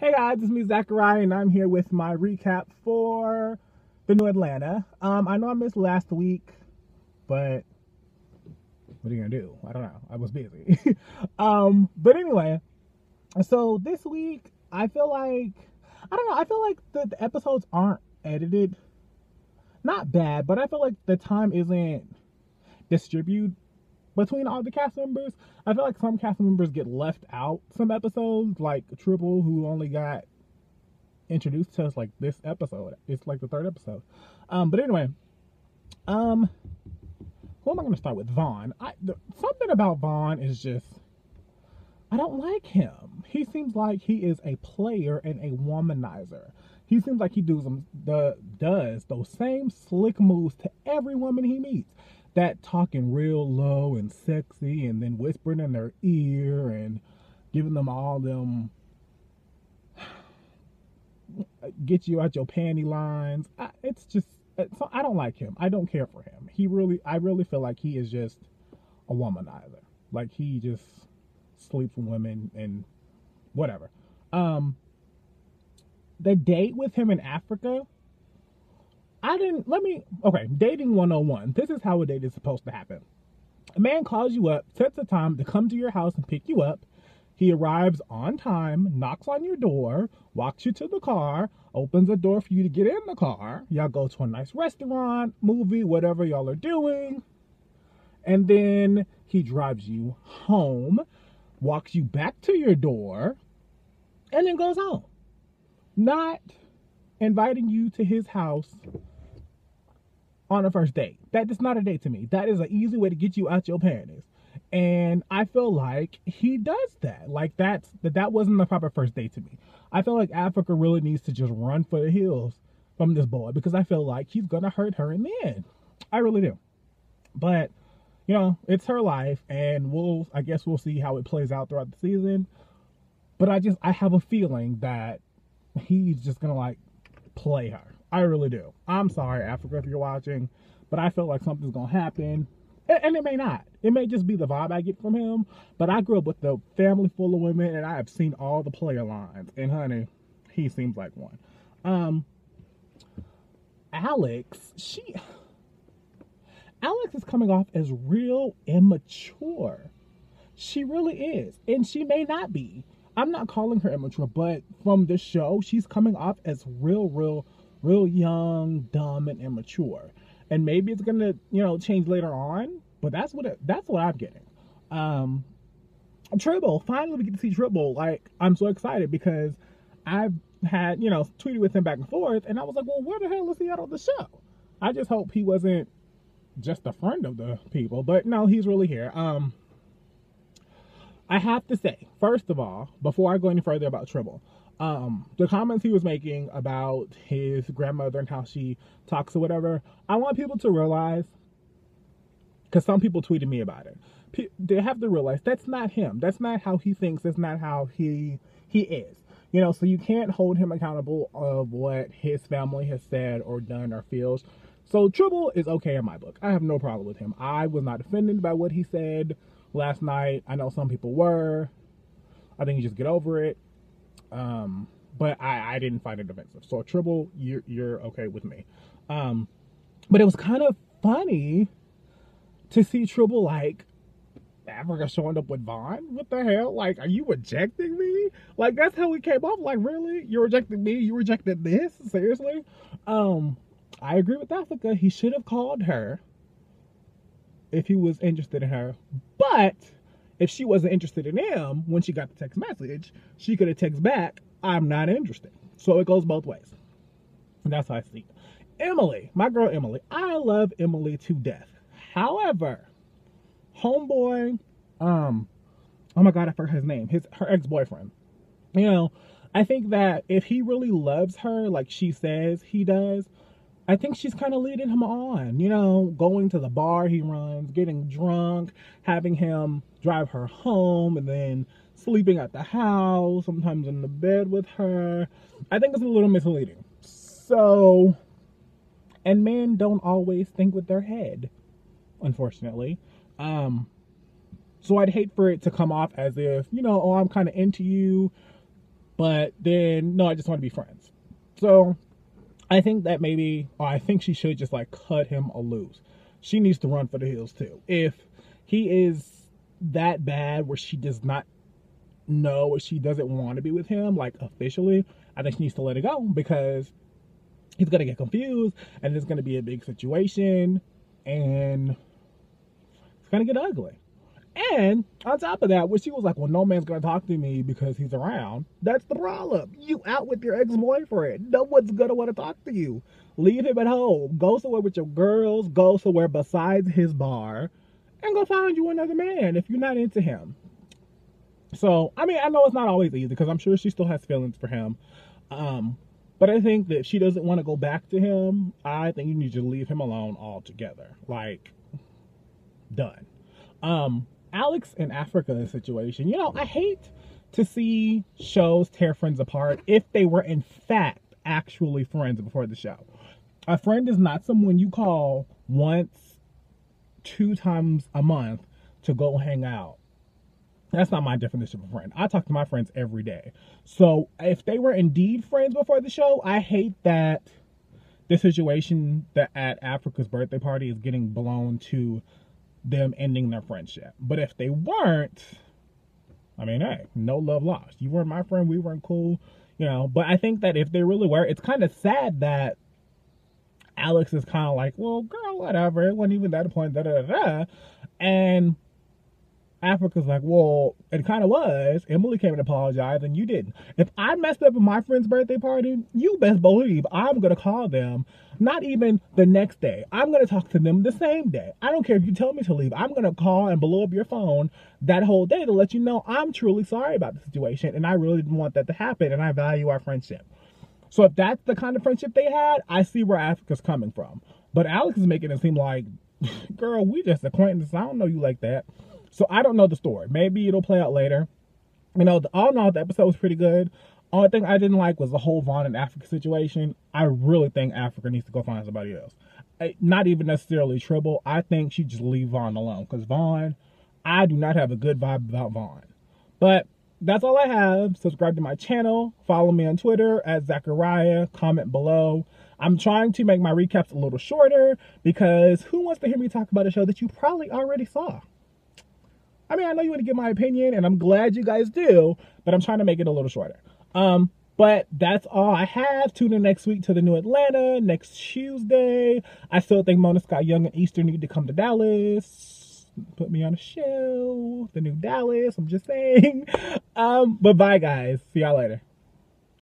Hey guys, it's me Zachariyah, and I'm here with my recap for the new Atlanta. I know I missed last week, but what are you gonna do? I don't know. I was busy. But anyway, so this week I feel like I don't know. I feel like the episodes aren't edited. Not bad, but I feel like the time isn't distributed between all the cast members. I feel like some cast members get left out some episodes, like Triple, who only got introduced to us like this episode. It's like the third episode. But anyway, um, who am I going to start with? Vaughn. Something about Vaughn is just I don't like him. He seems like he is a player and a womanizer. He seems like he does those same slick moves to every woman he meets. That talking real low and sexy, and then whispering in their ear and giving them all them get you out your panty lines. I don't like him. I don't care for him. I really feel like he is just a womanizer. Like he just sleeps with women and whatever. The date with him in Africa, dating 101. This is how a date is supposed to happen. A man calls you up, sets a time to come to your house and pick you up. He arrives on time, knocks on your door, walks you to the car, opens the door for you to get in the car. Y'all go to a nice restaurant, movie, whatever y'all are doing. And then he drives you home, walks you back to your door, and then goes home. Not inviting you to his house on a first date. That is not a date to me. That is an easy way to get you out your panties. And I feel like he does that. Like that wasn't the proper first date to me. I feel like Africa really needs to just run for the hills from this boy, because I feel like he's gonna hurt her in the end. I really do. But it's her life, and I guess we'll see how it plays out throughout the season. But I have a feeling that he's just gonna like play her. I really do. I'm sorry, Africa, if you're watching, but I feel like something's gonna happen. And it may not. It may just be the vibe I get from him. But I grew up with a family full of women, and I have seen all the player lines. And honey, he seems like one. Alex is coming off as real immature. She really is. And she may not be. I'm not calling her immature, but from this show, she's coming off as real young, dumb, and immature. And maybe it's gonna, change later on. But that's what I'm getting. Tribble, finally we get to see Tribble. Like, I'm so excited because I've had, tweeted with him back and forth, and I was like, well, where the hell is he at on the show? I just hope he wasn't just a friend of the people. But no, he's really here. I have to say, first of all, before I go any further about Tribble, the comments he was making about his grandmother and how she talks or whatever, I want people to realize, because some people tweeted me about it, they have to realize that's not him. That's not how he thinks. That's not how he is. So you can't hold him accountable of what his family has said or done or feels. So Tribble is okay in my book. I have no problem with him. I was not offended by what he said last night. I know some people were. I think you just get over it. But I didn't find it offensive. So Tribble, you're okay with me. But it was kind of funny to see Tribble like Africa showing up with Vaughn. What the hell? Like, are you rejecting me? Like, that's how we came off. Like, really? You rejected me? You rejected this? Seriously? I agree with Africa. He should have called her if he was interested in her. But if she wasn't interested in him when she got the text message, she could have texted back, I'm not interested. So it goes both ways. And that's how I see it. Emily, my girl Emily. I love Emily to death. However, homeboy, oh my God, I forgot his name. Her ex-boyfriend. I think that if he really loves her like she says he does, I think she's kind of leading him on, going to the bar he runs, getting drunk, having him drive her home, and then sleeping at the house, sometimes in the bed with her. I think it's a little misleading. So, and men don't always think with their head, unfortunately. So I'd hate for it to come off as if, oh, I'm kind of into you. But then, no, I just want to be friends. So I think that maybe, or I think she should just like cut him a loose. She needs to run for the hills too. If he is that bad where she does not know or she doesn't want to be with him, like officially, I think she needs to let it go, because he's going to get confused and it's going to be a big situation and it's going to get ugly. And on top of that, when she was like, well, no man's going to talk to me because he's around, that's the problem. You out with your ex-boyfriend. No one's going to want to talk to you. Leave him at home. Go somewhere with your girls. Go somewhere besides his bar. And go find you another man if you're not into him. So, I mean, I know it's not always easy because I'm sure she still has feelings for him. But I think that if she doesn't want to go back to him, I think you need to leave him alone altogether. Like, done. Alex in Africa situation. You know, I hate to see shows tear friends apart if they were in fact actually friends before the show. A friend is not someone you call once, 2 times a month to go hang out. That's not my definition of a friend. I talk to my friends every day. So if they were indeed friends before the show, I hate that the situation that at Africa's birthday party is getting blown to them ending their friendship. But if they weren't, I mean, hey, no love lost. You weren't my friend, we weren't cool, you know. But I think that if they really were, it's kind of sad that Alex is kind of like, well, girl, whatever, it wasn't even that point, and Africa's like, well, it kind of was. Emily came and apologized and you didn't. If I messed up at my friend's birthday party, you best believe I'm going to call them, not even the next day. I'm going to talk to them the same day. I don't care if you tell me to leave. I'm going to call and blow up your phone that whole day to let you know I'm truly sorry about the situation and I really didn't want that to happen and I value our friendship. So if that's the kind of friendship they had, I see where Africa's coming from. But Alex is making it seem like, girl, we just acquaintances. I don't know you like that. So I don't know the story. Maybe it'll play out later. You know, all in all, the episode was pretty good. Only thing I didn't like was the whole Vaughn and Africa situation. I really think Africa needs to go find somebody else. Not even necessarily Tribble. I think she just leave Vaughn alone. Because Vaughn, I do not have a good vibe about Vaughn. But that's all I have. Subscribe to my channel. Follow me on Twitter at Zachariyah. Comment below. I'm trying to make my recaps a little shorter because who wants to hear me talk about a show that you probably already saw? I mean, I know you want to get my opinion, and I'm glad you guys do, but I'm trying to make it a little shorter. But that's all I have. Tune in next week to the new Atlanta, next Tuesday. I still think Mona Scott Young and Easter need to come to Dallas. Put me on a show. The new Dallas, I'm just saying. But bye, guys. See y'all later.